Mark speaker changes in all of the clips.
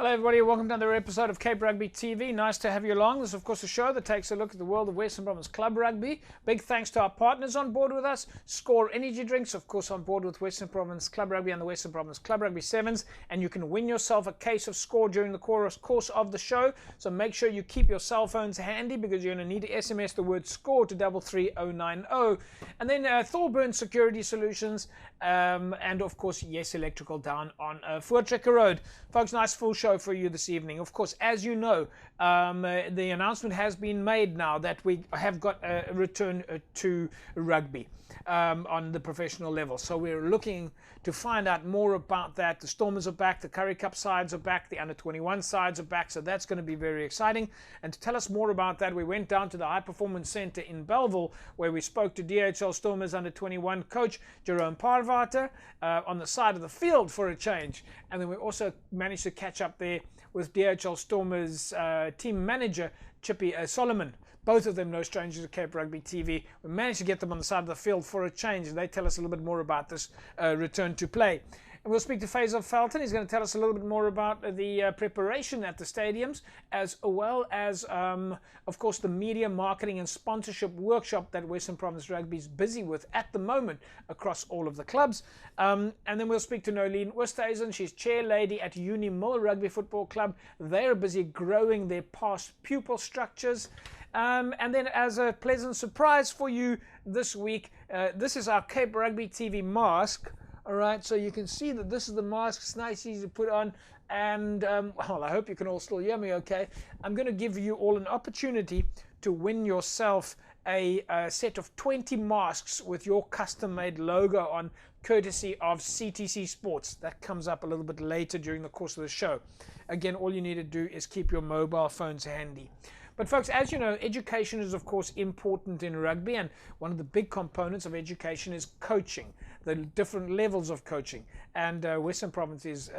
Speaker 1: Hello everybody, welcome to another episode of Cape Rugby TV. Nice to have you along. This is of course a show that takes a look at the world of Western Province Club Rugby. Big thanks to our partners on board with us. Score Energy Drinks, of course, on board with Western Province Club Rugby and the Western Province Club Rugby Sevens. And you can win yourself a case of Score during the course of the show. So make sure you keep your cell phones handy because you're going to need to SMS the word SCORE to 33090. And then Thorburn Security Solutions and of course Yes Electrical down on Voortrekker Road. Folks, nice full show for you this evening. Of course, as you know, the announcement has been made now that we have got a return to rugby on the professional level. So we're looking to find out more about that. The Stormers are back, the Currie Cup sides are back, the under-21 sides are back, so that's going to be very exciting. And to tell us more about that, we went down to the High Performance Centre in Belleville, where we spoke to DHL Stormers under-21 coach Jerome Parvater on the side of the field for a change. And then we also managed to catch up there with DHL Stormers team manager Chippy Solomon. Both of them no strangers to Cape Rugby TV. We managed to get them on the side of the field for a change, and they tell us a little bit more about this return to play. And we'll speak to Faisal Felton. He's going to tell us a little bit more about the preparation at the stadiums, as well as, of course, the media marketing and sponsorship workshop that Western Province Rugby is busy with at the moment across all of the clubs. And then we'll speak to Nolene Oosthuizen. She's chair lady at Uni Mill Rugby Football Club. They're busy growing their past pupil structures. And then as a pleasant surprise for you this week, this is our Cape Rugby TV mask. All right, so you can see that this is the mask. It's nice, easy to put on. And, well, I hope you can all still hear me okay. I'm going to give you all an opportunity to win yourself a set of 20 masks with your custom-made logo on, courtesy of CTC Sports. That comes up a little bit later during the course of the show. Again, all you need to do is keep your mobile phones handy. But folks, as you know, education is of course important in rugby, and one of the big components of education is coaching, the different levels of coaching. And Western Province is,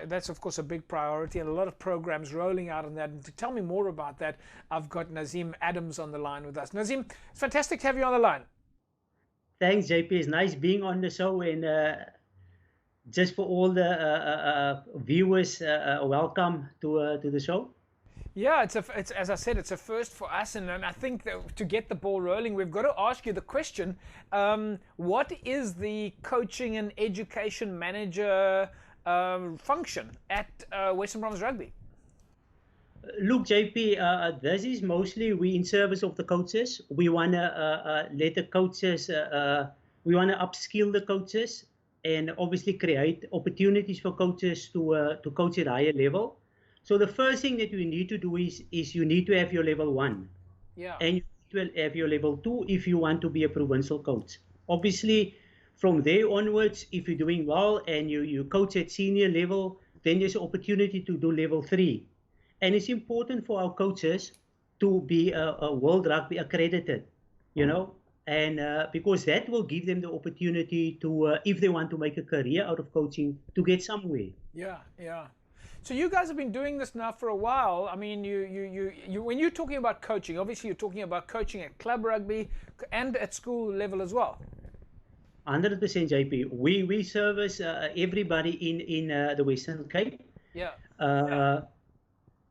Speaker 1: that's of course a big priority, and a lot of programs rolling out on that. And to tell me more about that, I've got Nazim Adams on the line with us. Nazim, it's fantastic to have you on the line.
Speaker 2: Thanks, JP. It's nice being on the show, and just for all the viewers, welcome to the show.
Speaker 1: Yeah, it's as I said, it's a first for us, and I think that to get the ball rolling, we've got to ask you the question: what is the coaching and education manager function at Western Province Rugby?
Speaker 2: Look, JP, this is mostly we in service of the coaches. We want to let the coaches, we want to upskill the coaches, and obviously create opportunities for coaches to coach at a higher level. So the first thing that you need to do is you need to have your level 1.
Speaker 1: Yeah.
Speaker 2: And you need to have your level 2 if you want to be a provincial coach. Obviously, from there onwards, if you're doing well and you coach at senior level, then there's an opportunity to do level 3. And it's important for our coaches to be a World Rugby accredited, you know, and because that will give them the opportunity to, if they want to make a career out of coaching, to get somewhere.
Speaker 1: Yeah, yeah. So you guys have been doing this now for a while. I mean, you when you're talking about coaching, obviously you're talking about coaching at club rugby and at school level as well.
Speaker 2: 100%, JP. We service everybody in the Western Cape.
Speaker 1: Yeah.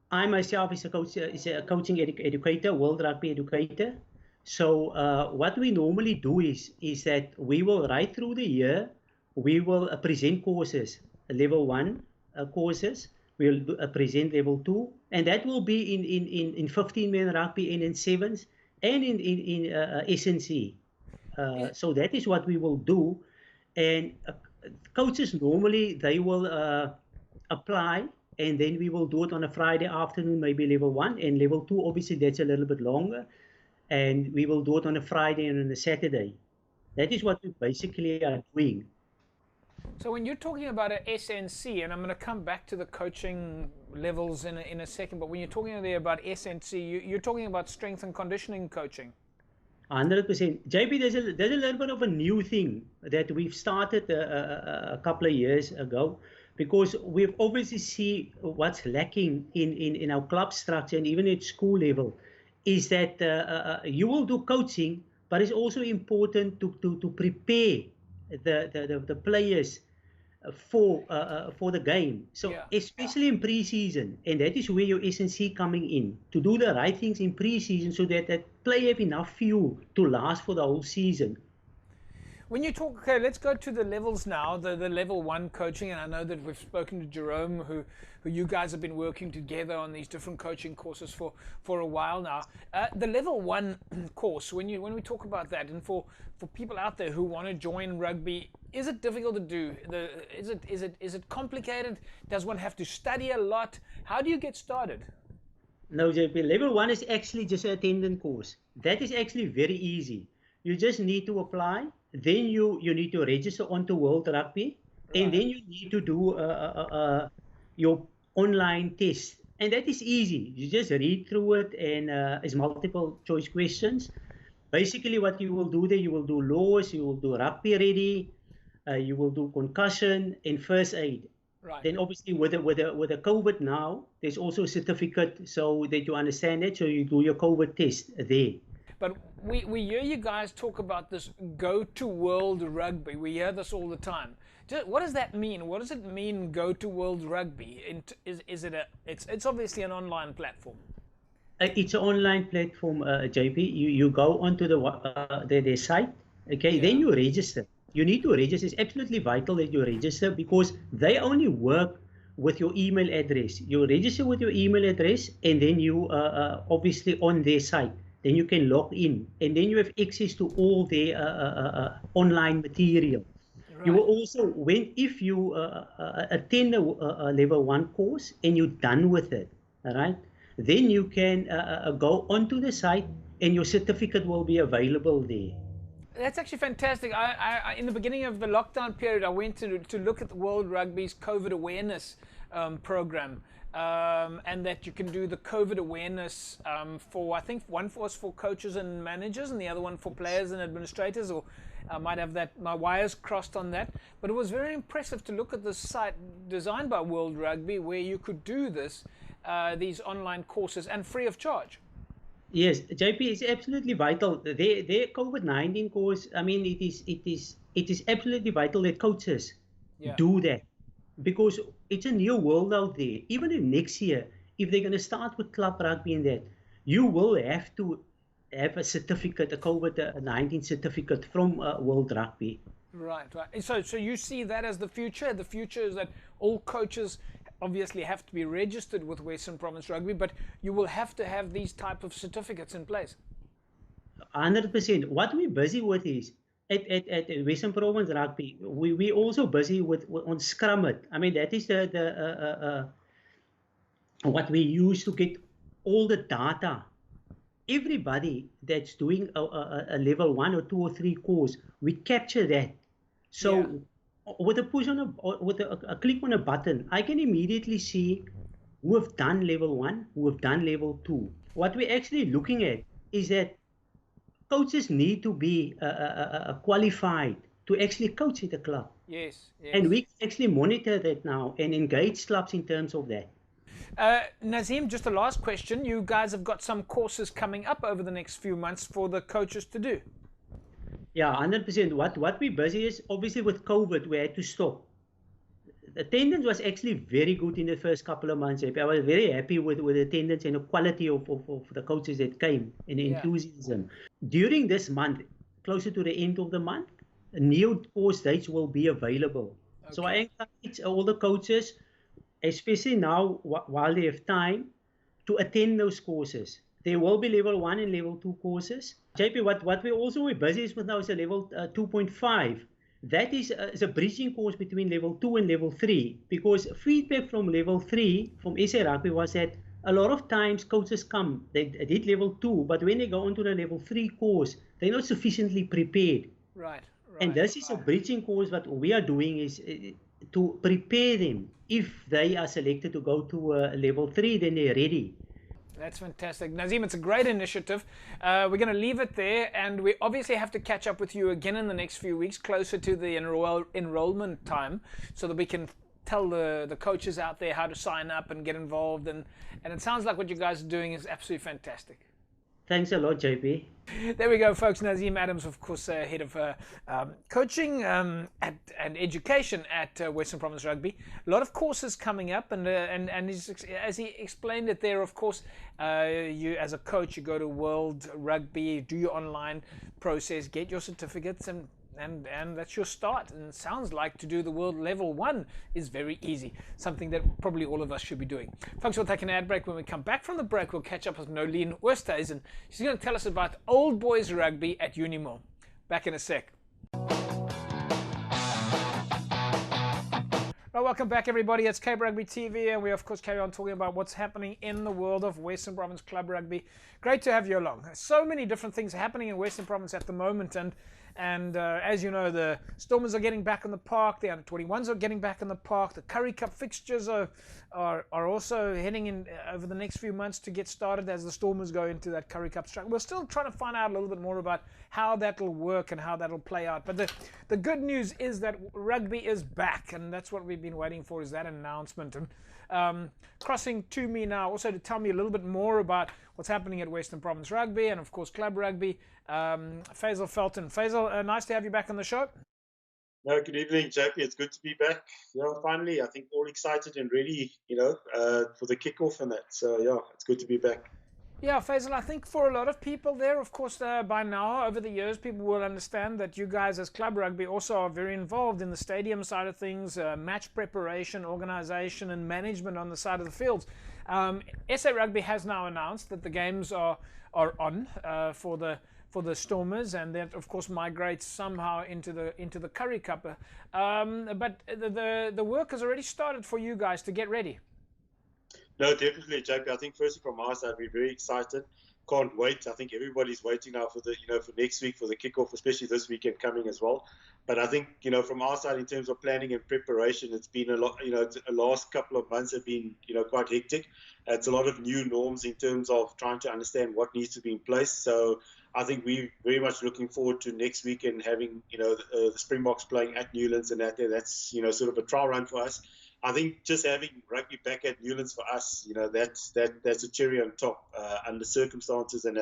Speaker 2: I myself is a coach, is a coaching educator, World Rugby educator. So what we normally do is that we will right through the year, we will present courses, level 1 courses. We'll present level 2, and that will be in 15-man rugby and in sevens and in SNC. So that is what we will do. And coaches normally they will apply, and then we will do it on a Friday afternoon, maybe level 1, and level 2. Obviously, that's a little bit longer, and we will do it on a Friday and on a Saturday. That is what we basically are doing.
Speaker 1: So when you're talking about an SNC, and I'm going to come back to the coaching levels in a second, but when you're talking there about SNC, you're talking about strength and conditioning coaching.
Speaker 2: 100%. JP, there's a little bit of a new thing that we've started a couple of years ago, because we've obviously see what's lacking in our club structure and even at school level, is that you will do coaching, but it's also important to prepare the players for the game. So
Speaker 1: Yeah.
Speaker 2: especially in pre-season, and that is where your S&C coming in to do the right things in pre-season so that that player have enough fuel to last for the whole season.
Speaker 1: When you talk, okay, let's go to the levels now, the level 1 coaching, and I know that we've spoken to Jerome, who you guys have been working together on these different coaching courses for a while now. The level 1 course, when we talk about that, and for people out there who want to join rugby, is it difficult to do? Is it complicated? Does one have to study a lot? How do you get started?
Speaker 2: No, JP, level 1 is actually just an attendance course. That is actually very easy. You just need to apply. Then you need to register onto World Rugby, and then you need to do your online test, and that is easy. You just read through it, and it's multiple choice questions. Basically, what you will do there, you will do laws, you will do rugby ready, you will do concussion and first aid.
Speaker 1: Right.
Speaker 2: Then obviously with the COVID now, there's also a certificate so that you understand it. So you do your COVID test there.
Speaker 1: But we hear you guys talk about this go to World Rugby. We hear this all the time. What does that mean? What does it mean, go to World Rugby? Is it it's obviously an online platform.
Speaker 2: It's an online platform, JP. You go onto their site, okay? Then you register. You need to register. It's absolutely vital that you register because they only work with your email address. You register with your email address, and then you obviously on their site. Then you can log in, and then you have access to all their online material. Right. You will also, if you attend a level 1 course and you're done with it, all right, then you can go onto the site, and your certificate will be available there.
Speaker 1: That's actually fantastic. I in the beginning of the lockdown period, I went to look at the World Rugby's COVID awareness program. And that you can do the COVID awareness for, I think one was for coaches and managers and the other one for players and administrators, or I might have my wires crossed on that. But it was very impressive to look at this site designed by World Rugby where you could do these online courses and free of charge.
Speaker 2: Yes, JP, is absolutely vital. Their COVID-19 course, I mean, it is absolutely vital that coaches do that. Because it's a new world out there. Even in next year, if they're going to start with club rugby and that, you will have to have a certificate, a COVID-19 certificate from World Rugby.
Speaker 1: Right. So you see that as the future? The future is that all coaches obviously have to be registered with Western Province Rugby, but you will have to have these type of certificates in place.
Speaker 2: 100%. What we're busy with is, at Western Province Rugby, we also busy on Scrum it. I mean, that is the what we use to get all the data. Everybody that's doing a level 1 or 2 or 3 course, we capture that. So with a push on with a click on a button, I can immediately see who have done level 1, who have done level 2. What we're actually looking at is that coaches need to be qualified to actually coach at a club.
Speaker 1: Yes.
Speaker 2: And we actually monitor that now and engage clubs in terms of that.
Speaker 1: Nazim, just a last question. You guys have got some courses coming up over the next few months for the coaches to do.
Speaker 2: Yeah, 100%. What we're busy is, obviously with COVID, we had to stop. The attendance was actually very good in the first couple of months. I was very happy with the attendance and the quality of the coaches that came and the enthusiasm. During this month, closer to the end of the month, new course dates will be available. Okay. So I encourage all the coaches, especially now while they have time, to attend those courses. There will be level 1 and level 2 courses. JP, what we also busy with now is a level 2.5. That is a bridging course between level 2 and level 3, because feedback from level 3 from SA Rugby was that a lot of times coaches come, they did level 2, but when they go onto the level 3 course, they're not sufficiently prepared.
Speaker 1: Right.
Speaker 2: And this is a bridging course. What we are doing is to prepare them. If they are selected to go to level 3, then they're ready.
Speaker 1: That's fantastic. Nazim, it's a great initiative. We're going to leave it there, and we obviously have to catch up with you again in the next few weeks, closer to the enrollment time, so that we can tell the coaches out there how to sign up and get involved. And it sounds like what you guys are doing is absolutely fantastic.
Speaker 2: Thanks a lot, JP.
Speaker 1: There we go, folks. Nazim Adams, of course, head of coaching and education at Western Province Rugby. A lot of courses coming up, and as he explained it there, of course, you as a coach, you go to World Rugby, do your online process, get your certificates, and that's your start. And it sounds like to do the world level 1 is very easy, something that probably all of us should be doing. Folks, we'll take an ad break. When we come back from the break, we'll catch up with Nolene Oosthuizen. She's going to tell us about old boys rugby at Unimore. Back in a sec. Well, welcome back, everybody. It's Cape Rugby TV, and we, of course, carry on talking about what's happening in the world of Western Province Club Rugby. Great to have you along. So many different things happening in Western Province at the moment, and as you know, the Stormers are getting back in the park. The under-21s are getting back in the park. The Currie Cup fixtures are also heading in over the next few months to get started as the Stormers go into that Currie Cup struggle. We're still trying to find out a little bit more about how that'll work and how that'll play out. But the good news is that rugby is back, and that's what we've been waiting for, is that announcement. And crossing to me now also to tell me a little bit more about what's happening at Western Province Rugby and, of course, Club Rugby, Faisal Felton. Faisal, nice to have you back on the show.
Speaker 3: No, good evening, JP. It's good to be back. Yeah, finally, I think all excited and ready, for the kickoff and that. So, yeah, it's good to be back.
Speaker 1: Yeah, Faisal, I think for a lot of people there, of course, by now, over the years, people will understand that you guys as Club Rugby also are very involved in the stadium side of things, match preparation, organisation and management on the side of the fields. SA Rugby has now announced that the games are on for the Stormers, and that, of course, migrates somehow into the Currie Cup. But the work has already started for you guys to get ready.
Speaker 3: No, definitely, JP. I think firstly from our side, we're very excited. Can't wait. I think everybody's waiting now for for next week for the kickoff, especially this weekend coming as well. But I think, from our side in terms of planning and preparation, it's been a lot, the last couple of months have been, quite hectic. It's a lot of new norms in terms of trying to understand what needs to be in place. So I think we're very much looking forward to next week and having, the Springboks playing at Newlands and that's, sort of a trial run for us. I think just having rugby back at Newlands for us, that's a cherry on top under circumstances, and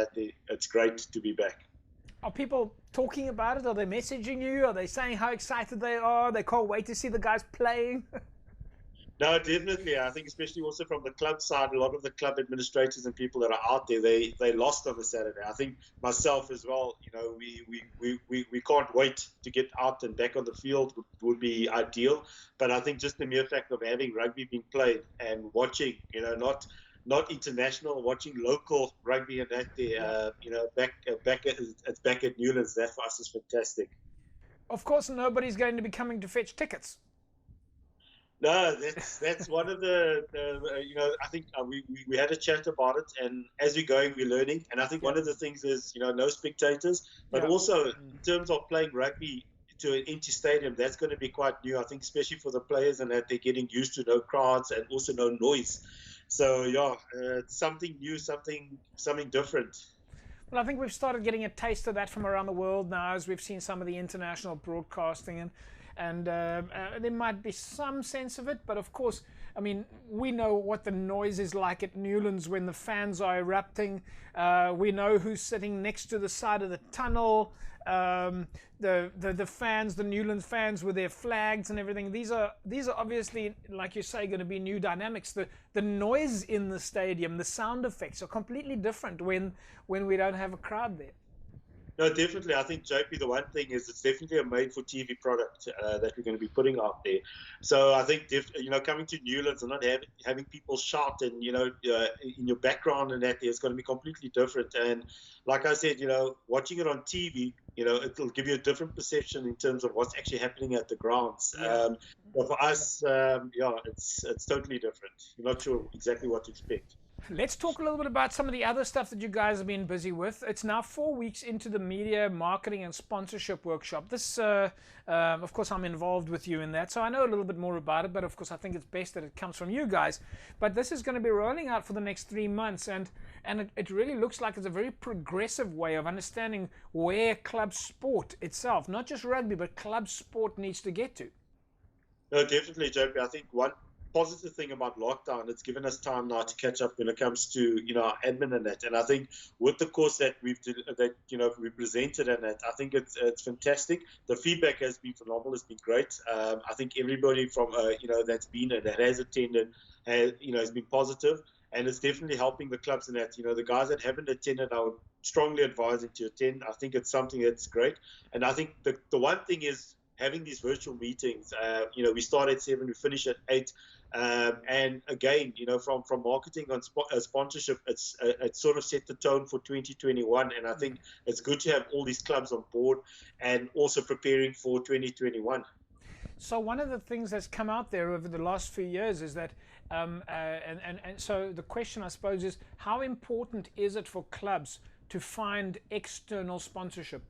Speaker 3: it's great to be back.
Speaker 1: Are people talking about it? Are they messaging you? Are they saying how excited they are? They can't wait to see the guys playing?
Speaker 3: No, definitely. I think especially also from the club side, a lot of the club administrators and people that are out there, they lost on the Saturday. I think myself as well, we can't wait to get out and back on the field would be ideal. But I think just the mere fact of having rugby being played and watching, not international, watching local rugby and that there, it's back at Newlands. That for us is fantastic.
Speaker 1: Of course, nobody's going to be coming to fetch tickets.
Speaker 3: No, that's one of the I think we had a chat about it, and as we're going, we're learning. And I think one of the things is, no spectators, but also in terms of playing rugby to an empty stadium, that's going to be quite new. I think especially for the players, and that they're getting used to no crowds and also no noise. So it's something new, something different.
Speaker 1: Well, I think we've started getting a taste of that from around the world now, as we've seen some of the international broadcasting and there might be some sense of it, but of course, I mean, we know what the noise is like at Newlands when the fans are erupting. We know who's sitting next to the side of the tunnel. The fans, the Newlands fans with their flags and everything. These are obviously, like you say, going to be new dynamics. The noise in the stadium, the sound effects are completely different when we don't have a crowd there.
Speaker 3: No, definitely. I think, JP, the one thing is it's definitely a made-for-TV product that we're going to be putting out there. So I think, coming to Newlands and not having people shout and, in your background and that, it's going to be completely different. And like I said, watching it on TV, it'll give you a different perception in terms of what's actually happening at the grounds. But for us, it's totally different. You're not sure exactly what to expect.
Speaker 1: Let's talk a little bit about some of the other stuff that you guys have been busy with. It's now 4 weeks into the media marketing and sponsorship workshop. This, of course, I'm involved with you in that, so I know a little bit more about it, but of course I think it's best that it comes from you guys. But this is going to be rolling out for the next 3 months, and it really looks like it's a very progressive way of understanding where club sport itself, not just rugby, but club sport needs to get to.
Speaker 3: No, definitely, JP. I think one positive thing about lockdown. It's given us time now to catch up when it comes to our admin and that. And I think with the course that we presented and that, I think it's fantastic. The feedback has been phenomenal. It's been great. I think everybody from that has attended has been positive, and it's definitely helping the clubs in that. The guys that haven't attended, I would strongly advise them to attend. I think it's something that's great. And I think the one thing is having these virtual meetings. We start at 7, we finish at 8. And again, from marketing on sponsorship, it's sort of set the tone for 2021. And I think it's good to have all these clubs on board and also preparing for 2021.
Speaker 1: So one of the things that's come out there over the last few years is that, and so the question, I suppose, is how important is it for clubs to find external sponsorship?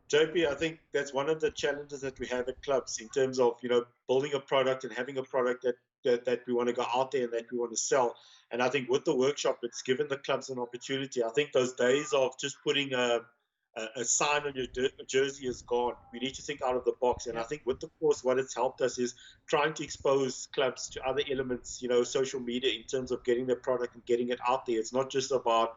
Speaker 3: JP, I think that's one of the challenges that we have at clubs in terms of, building a product and having a product that we want to go out there and that we want to sell. And I think with the workshop, it's given the clubs an opportunity. I think those days of just putting a sign on your jersey is gone. We need to think out of the box. And I think with the course, what it's helped us is trying to expose clubs to other elements, social media, in terms of getting their product and getting it out there. It's not just about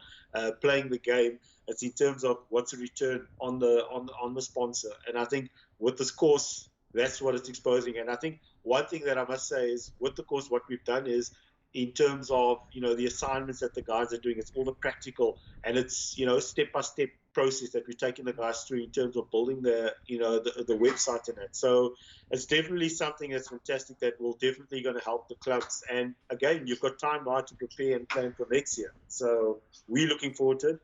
Speaker 3: playing the game. It's in terms of what's the return on the sponsor. And I think with this course, that's what it's exposing. And I think one thing that I must say is with the course, what we've done is in terms of, the assignments that the guys are doing, it's all the practical, and it's, step-by-step process that we're taking the guys through in terms of building the website and that. So it's definitely something that's fantastic that will definitely going to help the clubs. And again, you've got time now to prepare and plan for next year. So we're looking forward to it.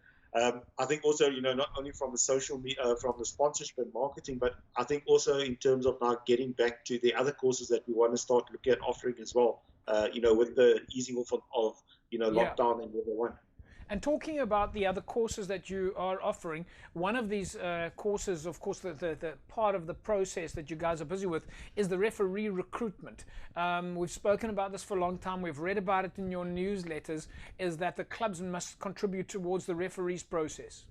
Speaker 3: I think also, not only from the social media, from the sponsorship and marketing, but I think also in terms of now getting back to the other courses that we want to start looking at offering as well, with the easing off of lockdown and level 1.
Speaker 1: And talking about the other courses that you are offering, one of these courses, of course, the part of the process that you guys are busy with is the referee recruitment. We've spoken about this for a long time. We've read about it in your newsletters, is that the clubs must contribute towards the referees process.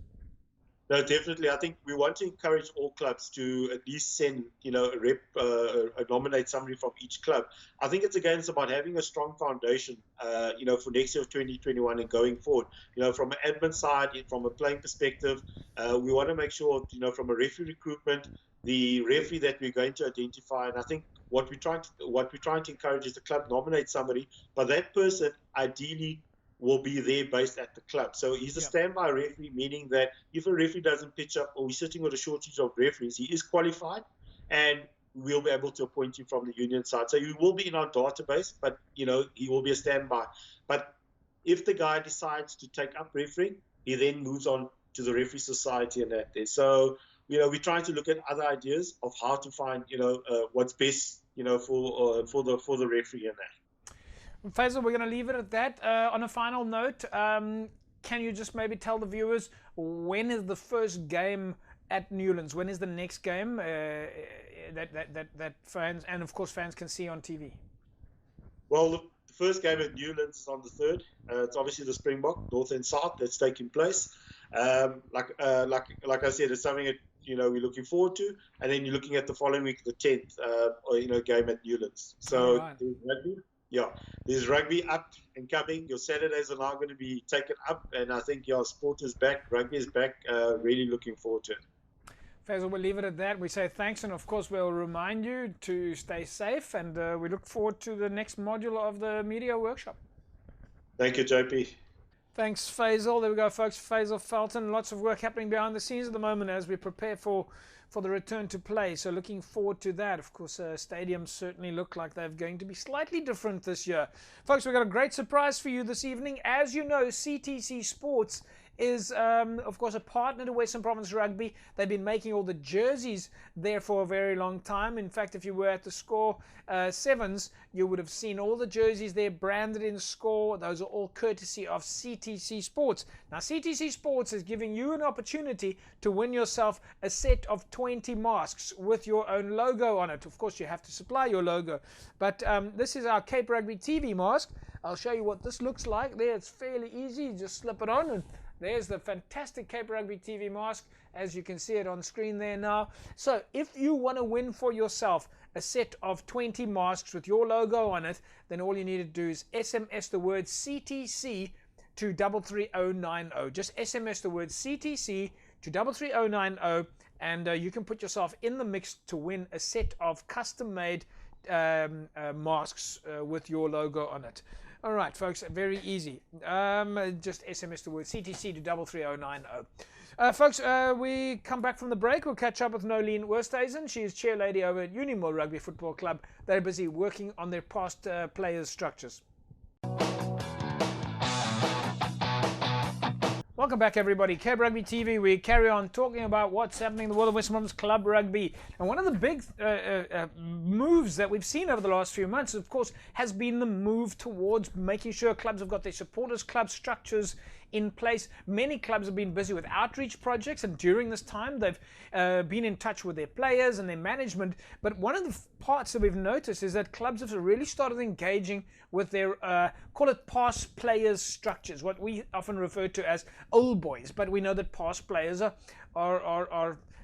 Speaker 3: No, definitely. I think we want to encourage all clubs to at least send, nominate somebody from each club. I think it's about having a strong foundation, for next year of 2021 and going forward. From an admin side, from a playing perspective, we want to make sure, from a referee recruitment, the referee that we're going to identify, and I think what we're trying to encourage is the club nominate somebody, but that person ideally will be there based at the club. So he's a standby referee, meaning that if a referee doesn't pitch up or we're sitting with a shortage of referees, he is qualified and we'll be able to appoint him from the union side. So he will be in our database, but, he will be a standby. But if the guy decides to take up refereeing, he then moves on to the referee society and that there. So, we're trying to look at other ideas of how to find, what's best, for the referee and that.
Speaker 1: Faisal, we're going to leave it at that. On a final note, can you just maybe tell the viewers when is the first game at Newlands? When is the next game that fans, and of course fans, can see on TV?
Speaker 3: Well, the first game at Newlands is on the 3rd. It's obviously the Springbok, North and South, that's taking place. Like I said, it's something that we're looking forward to. And then you're looking at the following week, the 10th, game at Newlands. So there's rugby. Yeah, there's rugby up and coming. Your Saturdays are now going to be taken up, and I think sport is back, rugby is back. Really looking forward to it.
Speaker 1: Faisal, we'll leave it at that. We say thanks, and of course we'll remind you to stay safe, and we look forward to the next module of the media workshop.
Speaker 3: Thank you, JP.
Speaker 1: Thanks, Faisal. There we go, folks. Faisal Felton. Lots of work happening behind the scenes at the moment as we prepare for the return to play. So looking forward to that. Of course, stadiums certainly look like they're going to be slightly different this year. Folks, we've got a great surprise for you this evening. As you know, CTC Sports is, of course, a partner to Western Province Rugby. They've been making all the jerseys there for a very long time. In fact, if you were at the Score Sevens, you would have seen all the jerseys there branded in Score. Those are all courtesy of CTC Sports. Now, CTC Sports is giving you an opportunity to win yourself a set of 20 masks with your own logo on it. Of course, you have to supply your logo. But this is our Cape Rugby TV mask. I'll show you what this looks like there. It's fairly easy. You just slip it on and There's the fantastic Cape Rugby TV mask, as you can see it on screen there now. So if you want to win for yourself a set of 20 masks with your logo on it, then all you need to do is SMS the word CTC to 33090. Just SMS the word CTC to 33090, and you can put yourself in the mix to win a set of custom-made masks with your logo on it. All right, folks, very easy. Just SMS the word CTC to 33090. Folks, we come back from the break. We'll catch up with Nolene Oosthuizen. She is chair lady over at Unimil Rugby Football Club. They're busy working on their past players' structures. Welcome back, everybody. Cape Rugby TV. We carry on talking about what's happening in the world of Western Province Club Rugby. And one of the big moves that we've seen over the last few months, of course, has been the move towards making sure clubs have got their supporters club structures in place. Many clubs have been busy with outreach projects, and during this time they've been in touch with their players and their management. But one of the parts that we've noticed is that clubs have really started engaging with their call it past players structures, what we often refer to as old boys, but we know that past players are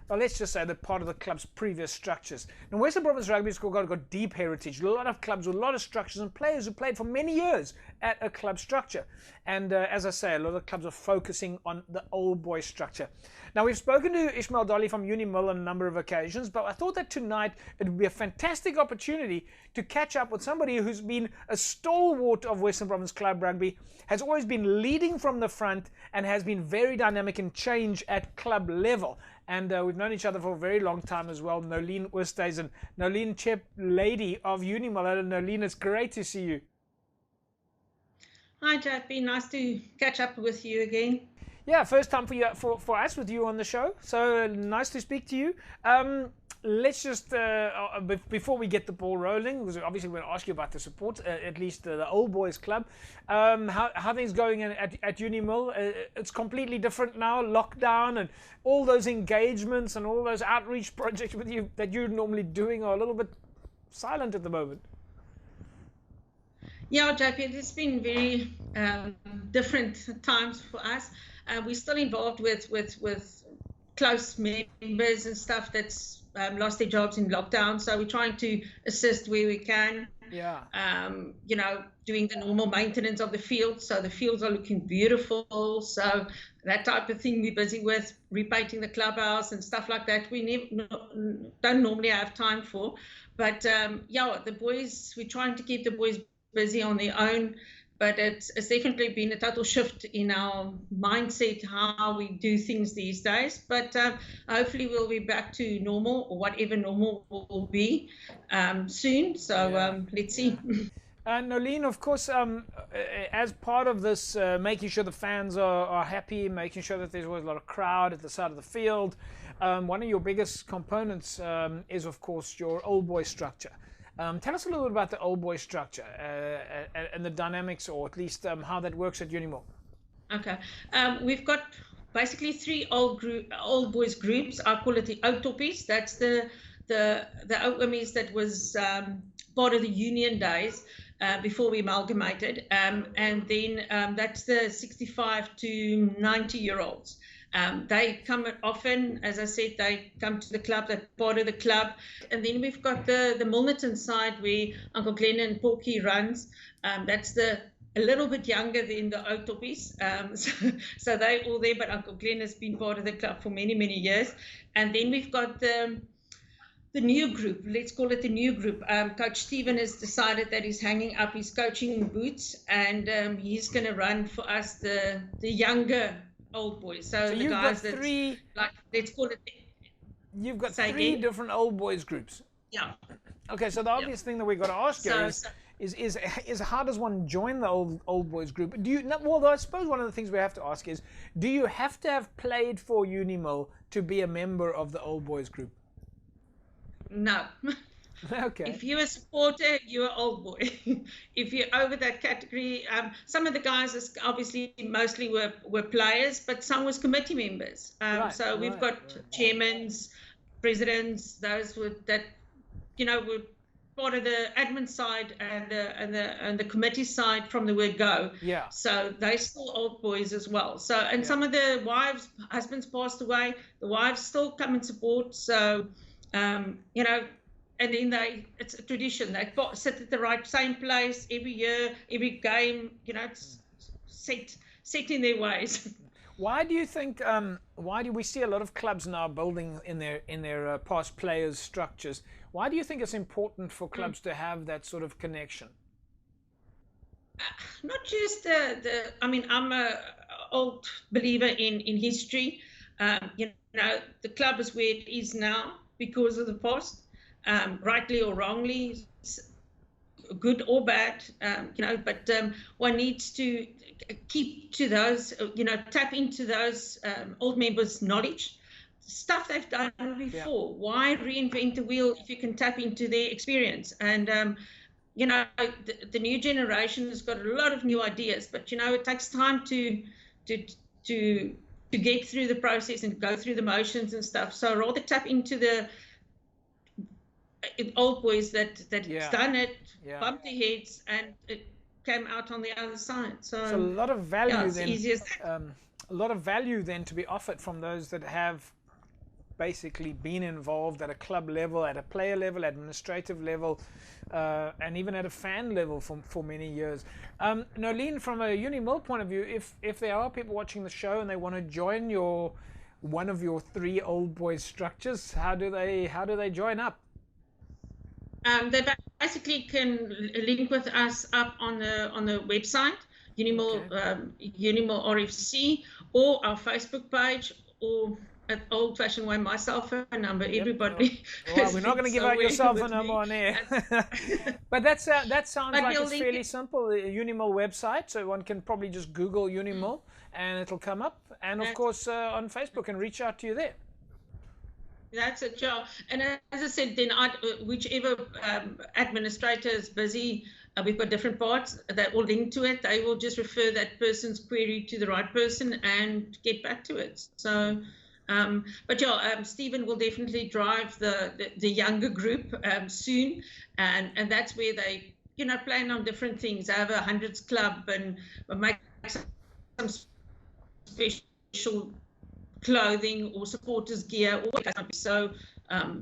Speaker 1: well, let's just say they're part of the club's previous structures. Now, Western Province Rugby's got deep heritage, a lot of clubs with a lot of structures and players who played for many years at a club structure. And as I say, a lot of clubs are focusing on the old boy structure. Now, we've spoken to Ishmael Dolly from Unimil on a number of occasions, but I thought that tonight it would be a fantastic opportunity to catch up with somebody who's been a stalwart of Western Province Club Rugby, has always been leading from the front, and has been very dynamic in change at club level. And we've known each other for a very long time as well. Nolene Oosthuizen. Nolene, chair lady of Unimil. Nolene, it's great to see you.
Speaker 4: Hi, JP. Nice to catch up with you again.
Speaker 1: Yeah, first time for us with you on the show. So nice to speak to you. Let's just, before we get the ball rolling, because obviously we're going to ask you about the support, at least the Old Boys Club. How things going at Unimil? It's completely different now, lockdown, and all those engagements and all those outreach projects with you that you're normally doing are a little bit silent at the moment.
Speaker 4: Yeah, JP, it's been very different times for us. We're still involved with close members and stuff that's lost their jobs in lockdown, so we're trying to assist where we can.
Speaker 1: Yeah.
Speaker 4: You know, doing the normal maintenance of the fields, so the fields are looking beautiful. So that type of thing we're busy with, repainting the clubhouse and stuff like that. We don't normally have time for, but yeah, the boys, we're trying to keep the boys busy on their own. But it's definitely been a total shift in our mindset, how we do things these days. But hopefully we'll be back to normal, or whatever normal will be soon. So yeah. Let's see.
Speaker 1: Nolene, of course, as part of this, making sure the fans are happy, making sure that there's always a lot of crowd at the side of the field, one of your biggest components is, of course, your old boy structure. Tell us a little bit about the old boy structure and the dynamics, or at least how that works at Unimil.
Speaker 4: Okay, we've got basically three old boys groups. I call it the old toppies. That's the OMEs that was part of the union days before we amalgamated, and then that's the 65 to 90-year-olds. They come often, as I said, they come to the club, they're part of the club. And then we've got the Milnerton side where Uncle Glenn and Porky runs. That's a little bit younger than the old toppies. So they're all there, but Uncle Glenn has been part of the club for many, many years. And then we've got the new group, let's call it the new group. Coach Stephen has decided that he's hanging up his coaching boots, and he's going to run for us the younger old boys. So the guys that, like, let's call it.
Speaker 1: You've got three different old boys groups.
Speaker 4: Yeah.
Speaker 1: Okay, so the obvious thing that we've got to ask you is how does one join the old boys group? Well, I suppose one of the things we have to ask is, do you have to have played for Unimil to be a member of the old boys group?
Speaker 4: No.
Speaker 1: Okay.
Speaker 4: If you're a supporter, you're an old boy. If you're over that category, some of the guys obviously mostly were players, but some was committee members. So we've got chairmans, presidents, those that, you know, were part of the admin side and the committee side from the word go.
Speaker 1: Yeah.
Speaker 4: So they're still old boys as well. So and some of the husbands passed away. The wives still come and support. So you know, and then it's a tradition. They sit at the same place every year, every game. You know, it's set in their ways.
Speaker 1: Why do you think? Why do we see a lot of clubs now building in their past players' structures? Why do you think it's important for clubs to have that sort of connection?
Speaker 4: Not just I mean, I'm a old believer in history. You know, the club is where it is now because of the past, rightly or wrongly, good or bad. You know, but one needs to keep to those. You know, tap into those old members' knowledge. Stuff they've done before. Yeah. Why reinvent the wheel if you can tap into their experience? And you know, the new generation has got a lot of new ideas, but you know, it takes time to get through the process and go through the motions and stuff. So rather tap into the old boys that's done it, bumped their heads, and it came out on the other side. So
Speaker 1: a lot of value then.
Speaker 4: Easy as that.
Speaker 1: A lot of value then to be offered from those that have basically been involved at a club level, at a player level, administrative level, and even at a fan level for many years. Nolene, from a Unimil point of view, if there are people watching the show and they want to join one of your 3 old boys structures, how do they join up?
Speaker 4: They basically can link with us up on the website, Unimil, Unimil RFC, or our Facebook page, or an old-fashioned way, my cell phone number. Everybody.
Speaker 1: Well, we're not going to give out your cell phone number on air. But that sounds like it's fairly simple. The Unimil website, so one can probably just Google Unimil and it'll come up. And of course on Facebook, and reach out to you there.
Speaker 4: That's it, yeah. And as I said, then whichever administrator is busy, we've got different parts that will link to it. They will just refer that person's query to the right person and get back to it. So. But yeah, Stephen will definitely drive the younger group soon, and that's where they, you know, plan on different things. I have a hundreds club and make some special clothing or supporters gear. So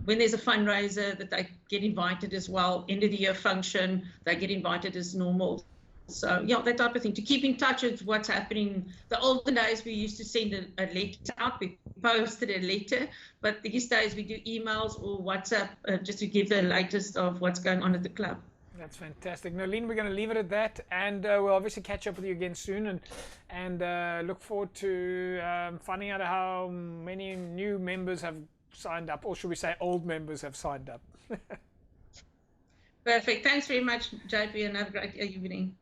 Speaker 4: when there's a fundraiser, that they get invited as well. End of the year function, they get invited as normal. So yeah, that type of thing, to keep in touch with what's happening. The olden days we used to send a letter out, we posted a letter, but these days we do emails or WhatsApp just to give the latest of what's going on at the club.
Speaker 1: That's fantastic. Nolene, we're going to leave it at that, and we'll obviously catch up with you again soon, and look forward to finding out how many new members have signed up, or should we say old members have signed up.
Speaker 4: Perfect. Thanks very much, JP, and have a great evening.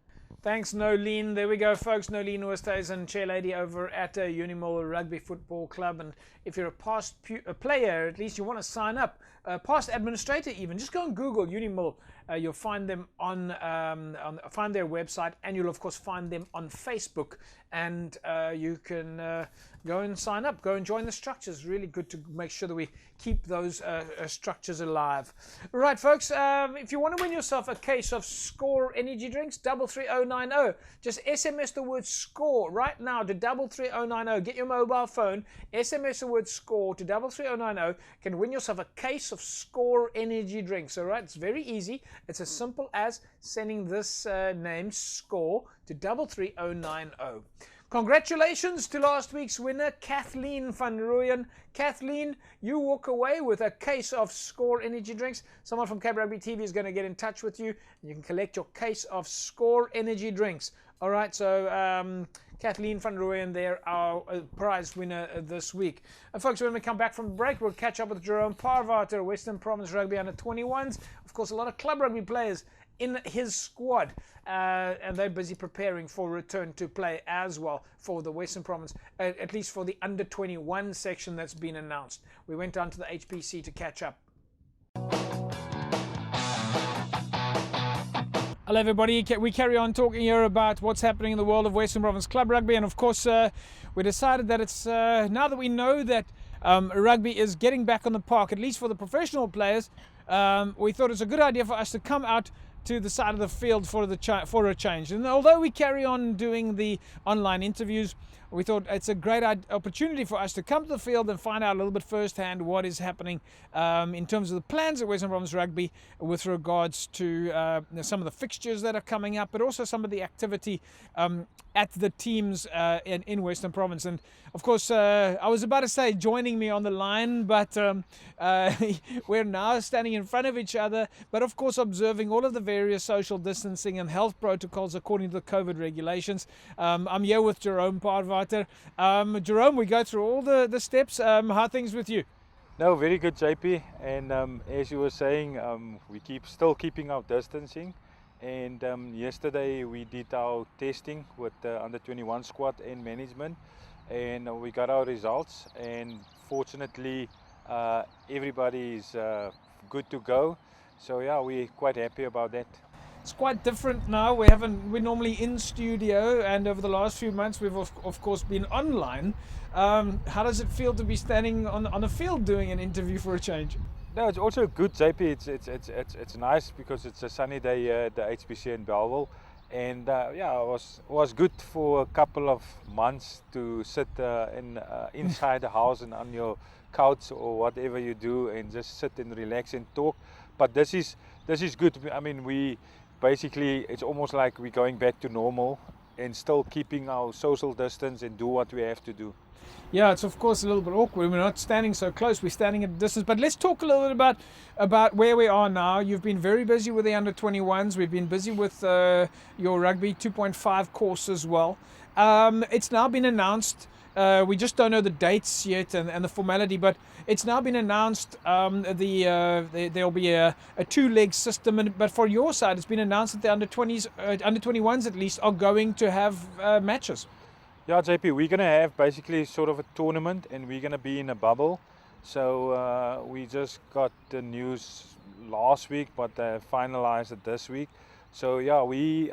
Speaker 1: Thanks, Nolene. There we go, folks. Nolene Oosthuizen, chairlady over at Unimil Rugby Football Club. And if you're a past player, at least you want to sign up, past administrator even, just go and Google Unimil. You'll find them find their website, and you'll of course find them on Facebook. And you can go and sign up, go and join the structures. Really good to make sure that we keep those structures alive. Right, folks, if you want to win yourself a case of Score energy drinks, 33090, just SMS the word SCORE right now to 33090. Get your mobile phone, SMS the word SCORE to 33090. Can win yourself a case of Score energy drinks. All right, it's very easy. It's as simple as sending this name SCORE to 33090. Congratulations to last week's winner, Kathleen van Rooyen. Kathleen, you walk away with a case of Score energy drinks. Someone from Cape Rugby TV is going to get in touch with you, and you can collect your case of Score energy drinks. All right, so Kathleen van Rooyen there, our prize winner this week. And folks, when we come back from the break, we'll catch up with Jerome Parvater, Western Province Rugby under 21s. Of course, a lot of club rugby players in his squad, and they're busy preparing for return to play as well for the Western Province, at least for the under 21 section that's been announced. We went down to the HPC to catch up. Hello everybody, we carry on talking here about what's happening in the world of Western Province Club Rugby, and of course we decided that it's now that we know that rugby is getting back on the park, at least for the professional players, we thought it was a good idea for us to come out to the side of the field for a change. And although we carry on doing the online interviews, we thought it's a great opportunity for us to come to the field and find out a little bit firsthand what is happening in terms of the plans at Western Province Rugby with regards to some of the fixtures that are coming up, but also some of the activity at the teams in Western Province. And of course, I was about to say joining me on the line, but we're now standing in front of each other, but of course observing all of the various social distancing and health protocols according to the COVID regulations. I'm here with Jerome Parvater. Jerome, we go through all the steps. How are things with you?
Speaker 5: No, very good, JP. And as you were saying, we still keeping our distancing. And yesterday we did our testing with the under 21 squad and management, and we got our results. And fortunately, everybody is good to go. So yeah, we're quite happy about that.
Speaker 1: It's quite different now. We're normally in studio, and over the last few months we've of course been online. How does it feel to be standing on a field doing an interview for a change?
Speaker 5: No, it's also good, JP. It's nice because it's a sunny day here at the HBC in Bellville, and yeah, it was good for a couple of months to sit inside the house and on your couch or whatever you do and just sit and relax and talk. But this is good. I mean, basically, it's almost like we're going back to normal and still keeping our social distance and do what we have to do.
Speaker 1: Yeah, it's of course a little bit awkward. We're not standing so close, we're standing at a distance. But let's talk a little bit about where we are now. You've been very busy with the under-21s. We've been busy with your Rugby 2.5 course as well. It's now been announced. We just don't know the dates yet and the formality, but it's now been announced there'll be a two-leg system. But for your side, it's been announced that the under-20s, under-21s at least, are going to have matches.
Speaker 5: Yeah, JP, we're going to have basically sort of a tournament, and we're going to be in a bubble. So we just got the news last week, but they finalized it this week. So yeah, we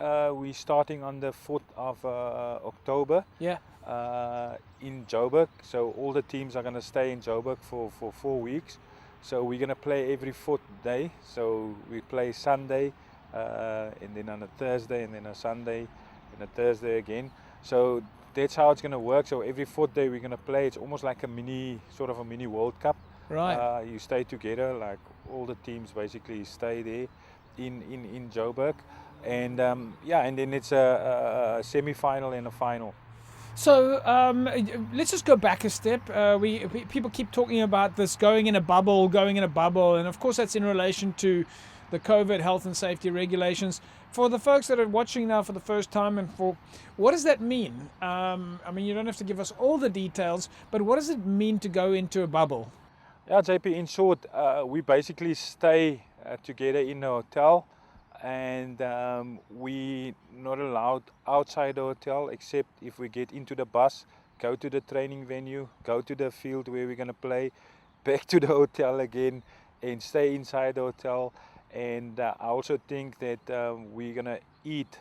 Speaker 5: starting on the 4th of October.
Speaker 1: Yeah.
Speaker 5: In Joburg. So all the teams are going to stay in Joburg for 4 weeks. So we're going to play every 4th day. So we play Sunday, and then on a Thursday, and then a Sunday, and a Thursday again. So that's how it's going to work. So every 4th day we're going to play. It's almost like a mini World Cup.
Speaker 1: Right.
Speaker 5: You stay together, like all the teams basically stay there in Joburg, and yeah, and then it's a semi-final and a final.
Speaker 1: So let's just go back a step. People keep talking about this going in a bubble, and of course that's in relation to the COVID health and safety regulations. For the folks that are watching now for the first time, and for what does that mean? I mean, you don't have to give us all the details, but what does it mean to go into a bubble?
Speaker 5: Yeah, JP, in short, we basically stay together in a hotel, and we not allowed outside the hotel except if we get into the bus, go to the training venue, go to the field where we're going to play, back to the hotel again, and stay inside the hotel. And I also think that we're going to eat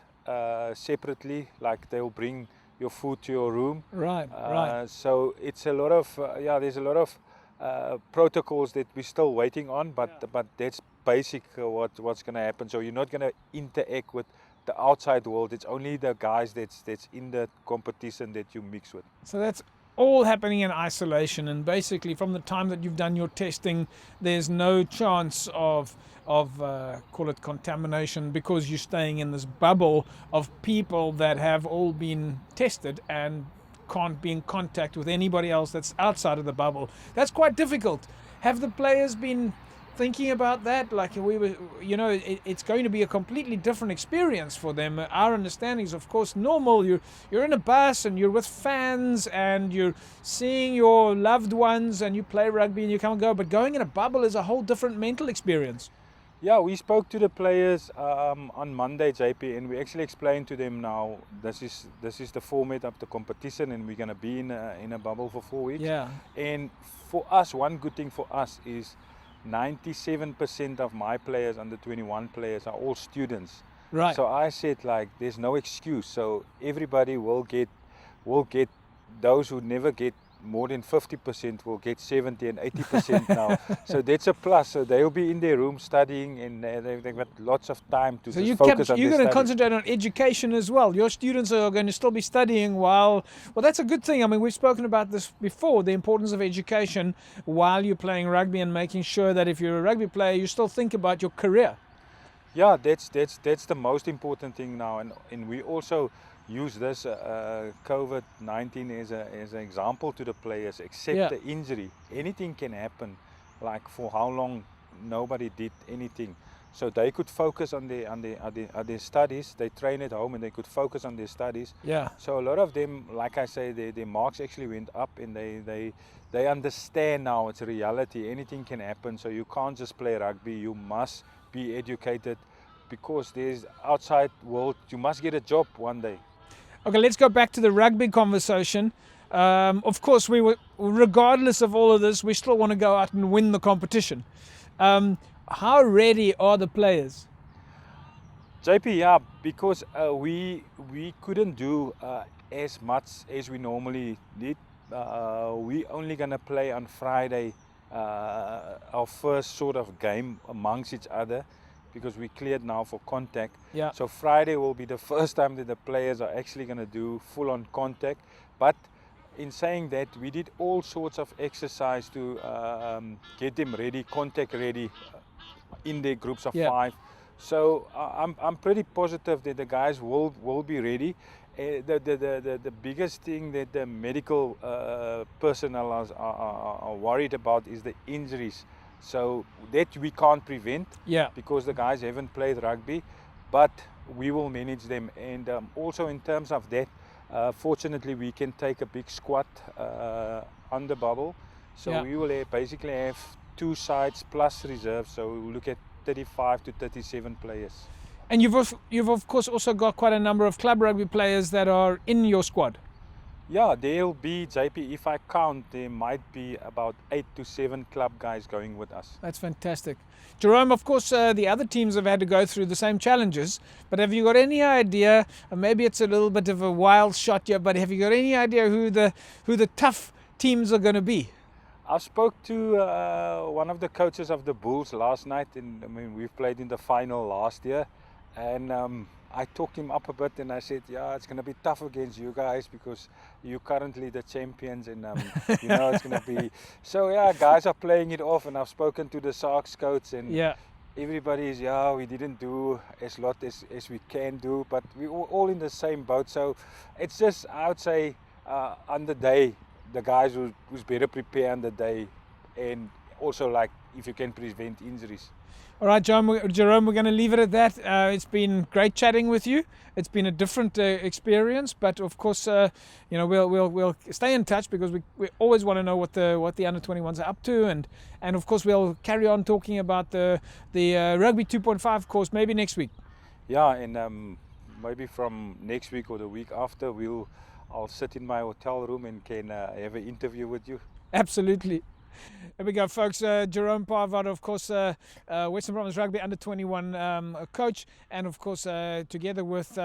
Speaker 5: separately, like they'll bring your food to your room.
Speaker 1: Right, right.
Speaker 5: So it's a lot of, there's a lot of protocols that we're still waiting on, but that's basic what's going to happen. So you're not going to interact with the outside world. It's only the guys that's in the competition that you mix with.
Speaker 1: So that's all happening in isolation, and basically from the time that you've done your testing, there's no chance of call it contamination, because you're staying in this bubble of people that have all been tested and can't be in contact with anybody else that's outside of the bubble. That's quite difficult. Have the players been thinking about that? Like, it's going to be a completely different experience for them. Our understanding is, of course, normal. You're in a bus and you're with fans and you're seeing your loved ones and you play rugby and you come and go. But going in a bubble is a whole different mental experience.
Speaker 5: Yeah, we spoke to the players on Monday, JP, and we actually explained to them now this is the format of the competition, and we're going to be in a bubble for 4 weeks.
Speaker 1: Yeah.
Speaker 5: And for us, one good thing for us is 97% of my players, under 21 players, are all students.
Speaker 1: Right.
Speaker 5: So I said, like, there's no excuse. So everybody will get those who never get more than 50% will get 70 and 80% now. So that's a plus. So they'll be in their room studying, and they've got lots of time to just focus on their
Speaker 1: you're going to
Speaker 5: studies.
Speaker 1: concentrate on education as well. Your students are going to still be studying well, that's a good thing. I mean, we've spoken about this before, the importance of education while you're playing rugby, and making sure that if you're a rugby player, you still think about your career.
Speaker 5: Yeah, that's the most important thing now, and we also use this COVID-19 as an example to the players. Except the injury, anything can happen. Like for how long nobody did anything, so they could focus on their studies. They train at home and they could focus on their studies.
Speaker 1: Yeah.
Speaker 5: So a lot of them, like I say, their marks actually went up, and they understand now it's a reality. Anything can happen, so you can't just play rugby. You must be educated, because there's outside world. You must get a job one day.
Speaker 1: Okay, let's go back to the rugby conversation. Of course, regardless of all of this, we still want to go out and win the competition. How ready are the players?
Speaker 5: JP, yeah, because we couldn't do as much as we normally did. We only gonna play on Friday, our first sort of game amongst each other, because we cleared now for contact.
Speaker 1: Yeah.
Speaker 5: So Friday will be the first time that the players are actually going to do full-on contact. But in saying that, we did all sorts of exercise to get them ready, contact ready, in their groups of 5. So I'm pretty positive that the guys will be ready. The biggest thing that the medical personnel are worried about is the injuries. So that we can't prevent, because the guys haven't played rugby, but we will manage them. And also in terms of that, fortunately we can take a big squad on the bubble. So we will basically have 2 sides plus reserves. So we'll look at 35 to 37 players.
Speaker 1: And you've of course also got quite a number of club rugby players that are in your squad.
Speaker 5: Yeah, there'll be, JP, if I count, there might be about 8 to 7 club guys going with us.
Speaker 1: That's fantastic. Jerome, of course, the other teams have had to go through the same challenges, but have you got any idea, maybe it's a little bit of a wild shot here, but have you got any idea who the tough teams are going to be?
Speaker 5: I spoke to one of the coaches of the Bulls last night, and I mean, we've played in the final last year, and I talked him up a bit, and I said, yeah, it's going to be tough against you guys, because you're currently the champions, and you know it's going to be. So yeah, guys are playing it off, and I've spoken to the Sharks coach, and everybody is, we didn't do as lot as we can do, but we're all in the same boat. So it's just, I would say, on the day, the guys who's better prepared on the day, and also like if you can prevent injuries.
Speaker 1: All right, Jerome, we're going to leave it at that. It's been great chatting with you. It's been a different experience, but of course, you know, we'll stay in touch, because we always want to know what the under 21s are up to, and of course we'll carry on talking about the Rugby 2.5 course maybe next week. Yeah,
Speaker 5: and maybe from next week or the week after, I'll sit in my hotel room and can have an interview with you.
Speaker 1: Absolutely. There we go, folks. Jerome Parvard, of course, Western Province Rugby under 21 coach, and of course together with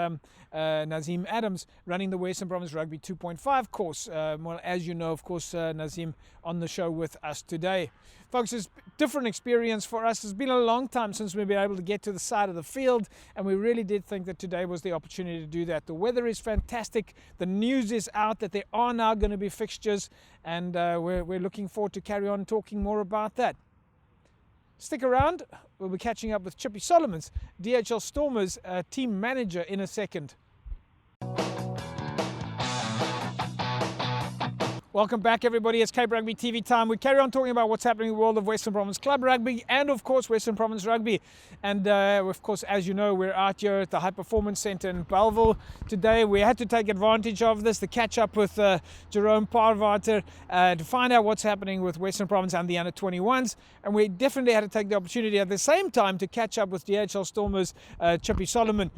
Speaker 1: Nazim Adams running the Western Province Rugby 2.5 course. Well, as you know, of course, Nazim on the show with us today. Folks, it's a different experience for us. It's been a long time since we've been able to get to the side of the field, and we really did think that today was the opportunity to do that. The weather is fantastic. The news is out that there are now going to be fixtures, and we're looking forward to carry on talking more about that. Stick around. We'll be catching up with Chippy Solomons, DHL Stormers team manager, in a second. Welcome back, everybody. It's Cape Rugby TV time. We carry on talking about what's happening in the world of Western Province Club Rugby and, of course, Western Province Rugby. And, of course, as you know, we're out here at the High Performance Centre in Bellville today. We had to take advantage of this to catch up with Jerome Parvater to find out what's happening with Western Province and the under-21s. And we definitely had to take the opportunity at the same time to catch up with DHL Stormers Chippy Solomon.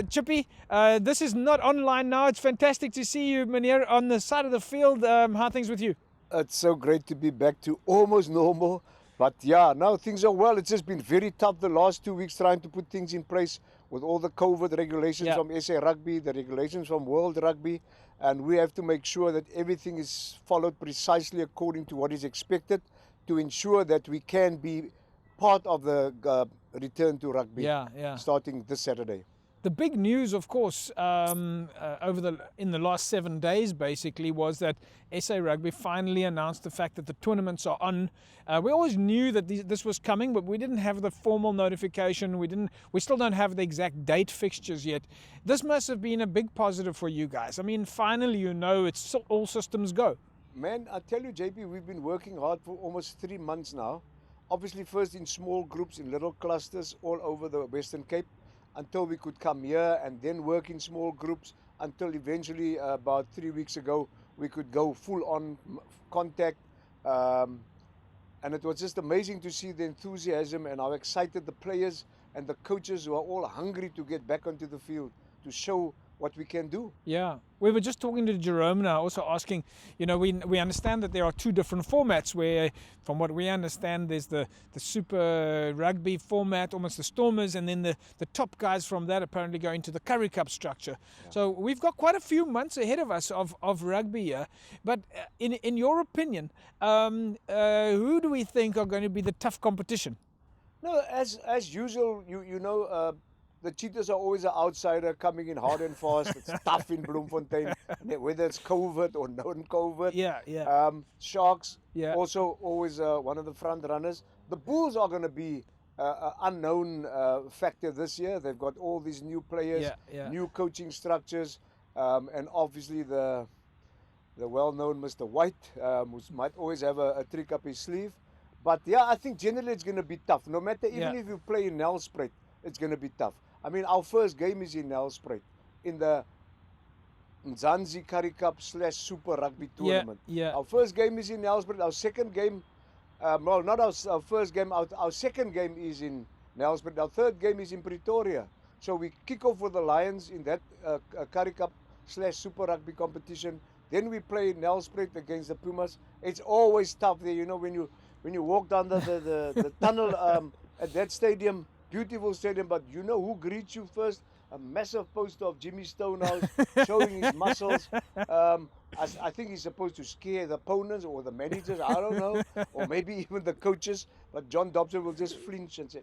Speaker 1: Chippy, this is not online now. It's fantastic to see you, meneer, on the side of the field. How are things with you?
Speaker 6: It's so great to be back to almost normal. But yeah, no, things are well. It's just been very tough the last 2 weeks trying to put things in place with all the COVID regulations from SA Rugby, the regulations from World Rugby, and we have to make sure that everything is followed precisely according to what is expected to ensure that we can be part of the return to rugby starting this Saturday.
Speaker 1: The big news, of course, in the last 7 days, basically, was that SA Rugby finally announced the fact that the tournaments are on. We always knew that this was coming, but we didn't have the formal notification. We still don't have the exact date fixtures yet. This must have been a big positive for you guys. I mean, finally, it's all systems go.
Speaker 6: Man, I tell you, JP, we've been working hard for almost 3 months now. Obviously, first in small groups, in little clusters all over the Western Cape, until we could come here and then work in small groups until eventually about 3 weeks ago we could go full on contact, and it was just amazing to see the enthusiasm and how excited the players and the coaches who are all hungry to get back onto the field to show what we can do.
Speaker 1: Yeah, we were just talking to Jerome now, also asking, we understand that there are 2 different formats where, from what we understand, there's the Super Rugby format, almost the Stormers, and then the top guys from that apparently go into the Currie Cup structure. Yeah. So we've got quite a few months ahead of us of rugby here. But in your opinion, who do we think are going to be the tough competition?
Speaker 6: No, as usual, the Cheetahs are always an outsider coming in hard and fast. It's tough in Bloemfontein, whether it's COVID or non-COVID.
Speaker 1: Yeah.
Speaker 6: Sharks, also always one of the front runners. The Bulls are going to be an unknown factor this year. They've got all these new players, new coaching structures, and obviously the well-known Mr. White, who might always have a trick up his sleeve. But yeah, I think generally it's going to be tough. No matter, even if you play in Nelspruit, it's going to be tough. I mean, our first game is in Nelspruit, in the Mzansi Currie Cup / Super Rugby tournament. Our first game is in Nelspruit. Our second game, not our first game, our second game is in Nelspruit. Our third game is in Pretoria. So we kick off with the Lions in that Currie Cup / Super Rugby competition. Then we play in Nelspruit against the Pumas. It's always tough there, when you walk down the tunnel at that stadium. Beautiful stadium, but you know who greets you first? A massive poster of Jimmy Stonehouse showing his muscles. I think he's supposed to scare the opponents or the managers, I don't know, or maybe even the coaches, but John Dobson will just flinch and say,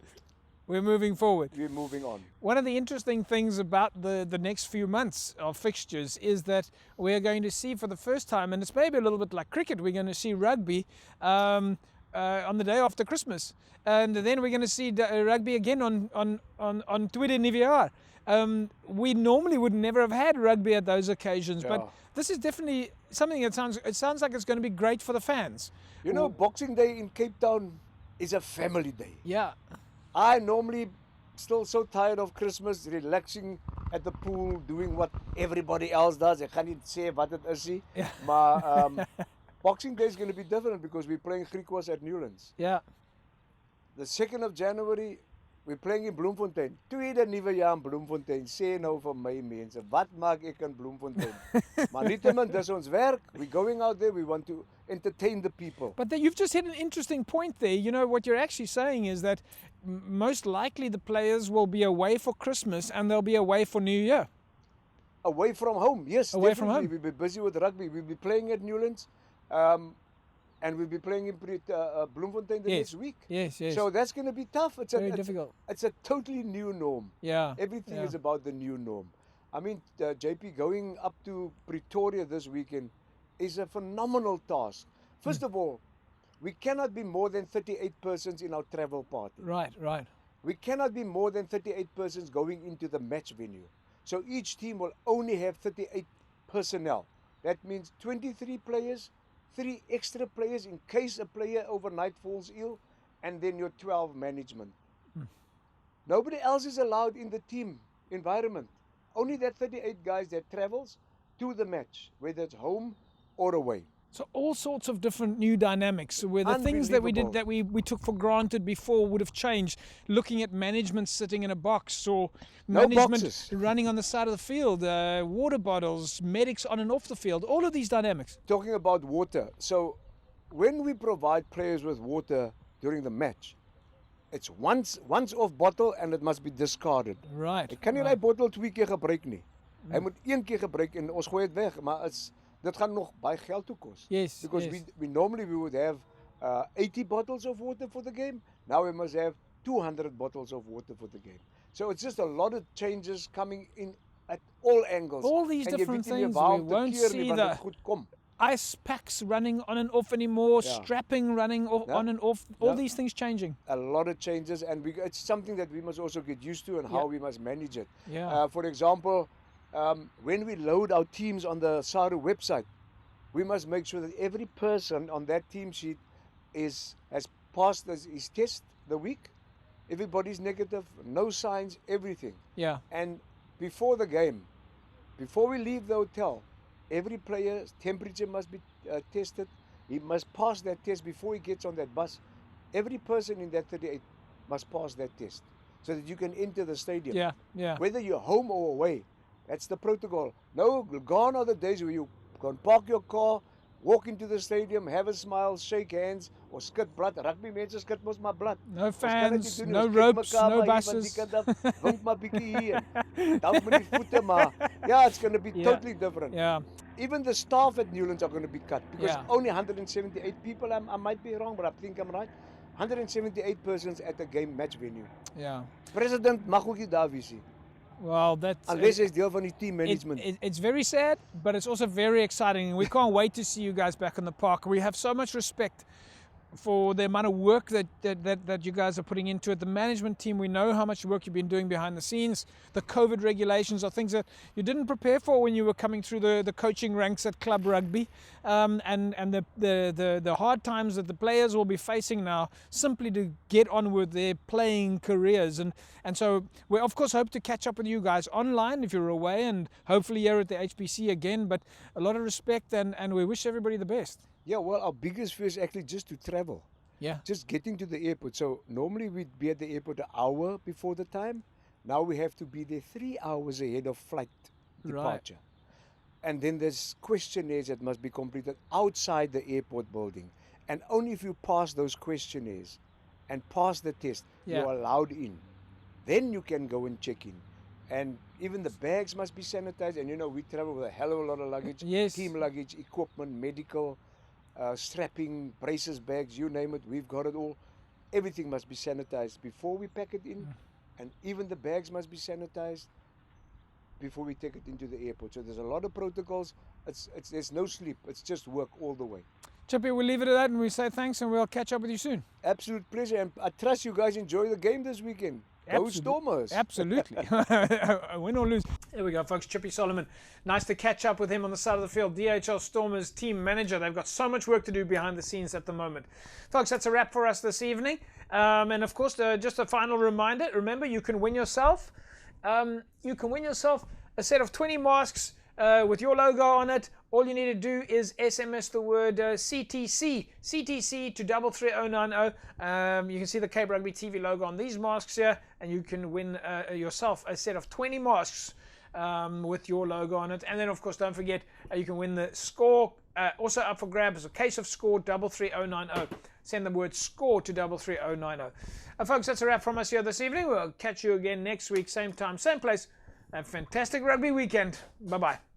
Speaker 1: we're moving forward.
Speaker 6: We're moving on.
Speaker 1: One of the interesting things about the next few months of fixtures is that we're going to see for the first time, and it's maybe a little bit like cricket, we're going to see rugby on the day after Christmas, and then we're going to see rugby again on Twitter Niviar. We normally would never have had rugby at those occasions, but this is definitely something that sounds like it's going to be great for the fans.
Speaker 6: Boxing Day in Cape Town is a family day.
Speaker 1: Yeah.
Speaker 6: I normally still so tired of Christmas, relaxing at the pool, doing what everybody else does. I can't say what it is, but Boxing Day is going to be different because we're playing Griquas at Newlands.
Speaker 1: Yeah.
Speaker 6: The 2nd of January, we're playing in Bloemfontein. Tweede nuwe jaar in Bloemfontein. Sê nou vir my mense, wat maak ek in Bloemfontein? Maar nietemin, dis ons werk. We're going out there, we want to entertain the people.
Speaker 1: But you've just hit an interesting point there. What you're actually saying is that most likely the players will be away for Christmas and they'll be away for New Year.
Speaker 6: Away from home, yes.
Speaker 1: Away
Speaker 6: definitely.
Speaker 1: From home.
Speaker 6: We'll be busy with rugby. We'll be playing at Newlands. And we'll be playing in Bloemfontein the next week.
Speaker 1: Yes.
Speaker 6: So that's going to be tough. It's
Speaker 1: very difficult.
Speaker 6: It's a totally new norm.
Speaker 1: Yeah.
Speaker 6: Everything is about the new norm. I mean, JP, going up to Pretoria this weekend is a phenomenal task. First of all, we cannot be more than 38 persons in our travel party.
Speaker 1: Right.
Speaker 6: We cannot be more than 38 persons going into the match venue. So each team will only have 38 personnel. That means 23 players, 3 extra players in case a player overnight falls ill, and then your 12 management. Nobody else is allowed in the team environment. Only that 38 guys that travels to the match, whether it's home or away.
Speaker 1: So all sorts of different new dynamics where the things that we did that we took for granted before would have changed. Looking at management sitting in a box or management running on the side of the field, water bottles, medics on and off the field, all of these dynamics.
Speaker 6: Talking about water. So when we provide players with water during the match. It's once off bottle and it must be discarded.
Speaker 1: Right.
Speaker 6: Ek kan nie daai bottel 2 keer gebruik nie. Hy moet 1 keer gebruik en ons gooi dit weg, maar dit gaan nog baie geld toe kos.
Speaker 1: Yes.
Speaker 6: Because we normally would have 80 bottles of water for the game. Now we must have 200 bottles of water for the game. So it's just a lot of changes coming in at all angles.
Speaker 1: All these different things. We won't see the ice packs running on and off anymore, strapping running on and off, all these things changing.
Speaker 6: A lot of changes, and it's something that we must also get used to and how we must manage it. For example, when we load our teams on the SARU website, we must make sure that every person on that team sheet has passed his test the week. Everybody's negative, no signs, everything.
Speaker 1: Yeah.
Speaker 6: And before the game, before we leave the hotel, every player's temperature must be tested. He must pass that test before he gets on that bus. Every person in that 38 must pass that test so that you can enter the stadium.
Speaker 1: Yeah, yeah.
Speaker 6: Whether you're home or away, that's the protocol. No, gone are the days where you can park your car, walk into the stadium, have a smile, shake hands, or skit blood. Rugby mense skit mos maar blood.
Speaker 1: No fans, no ropes, no buses.
Speaker 6: Yeah, it's going to be totally different.
Speaker 1: Yeah.
Speaker 6: Even the staff at Newlands are going to be cut because only 178 people, I might be wrong, but I think I'm right. 178 persons at the game match venue.
Speaker 1: Yeah.
Speaker 6: President mag ook nie daar wees nie.
Speaker 1: Well, that's...
Speaker 6: Unless it's deel van die team management.
Speaker 1: It's very sad, but it's also very exciting. We can't wait to see you guys back in the park. We have so much respect for the amount of work that you guys are putting into it. The management team, we know how much work you've been doing behind the scenes. The COVID regulations are things that you didn't prepare for when you were coming through the coaching ranks at club rugby, and the hard times that the players will be facing now simply to get on with their playing careers. And so we of course hope to catch up with you guys online if you're away, and hopefully here at the HPC again. But a lot of respect, and we wish everybody the best.
Speaker 6: Yeah, well, our biggest fear is actually just to travel.
Speaker 1: Yeah.
Speaker 6: Just getting to the airport. So normally we'd be at the airport an hour before the time. Now we have to be there 3 hours ahead of flight departure. Right. And then there's questionnaires that must be completed outside the airport building. And only if you pass those questionnaires and pass the test, you're allowed in. Then you can go and check in. And even the bags must be sanitized. And you know, we travel with a hell of a lot of luggage.
Speaker 1: Yes.
Speaker 6: Team luggage, equipment, medical, strapping, braces, bags, you name it, we've got it all. Everything must be sanitized before we pack it in, and even the bags must be sanitized before we take it into the airport. So there's a lot of protocols. There's no sleep. It's just work all the way.
Speaker 1: Chippy, we'll leave it at that and we say thanks and we'll catch up with you soon.
Speaker 6: Absolute pleasure, and I trust you guys enjoy the game this weekend. Go Stormers.
Speaker 1: Absolutely. Win or lose. There we go, folks. Chippy Solomon. Nice to catch up with him on the side of the field. DHL Stormers team manager. They've got so much work to do behind the scenes at the moment. Folks, that's a wrap for us this evening. And of course, just a final reminder. Remember, you can win yourself. A set of 20 masks with your logo on it. All you need to do is SMS the word CTC to 33090. You can see the Cape Rugby TV logo on these masks here, and you can win yourself a set of 20 masks with your logo on it. And then, of course, don't forget, you can win the score, also up for grabs, a case of score 33090. Send the word score to 33090. Folks, that's a wrap from us here this evening. We'll catch you again next week, same time, same place. Have a fantastic rugby weekend. Bye-bye.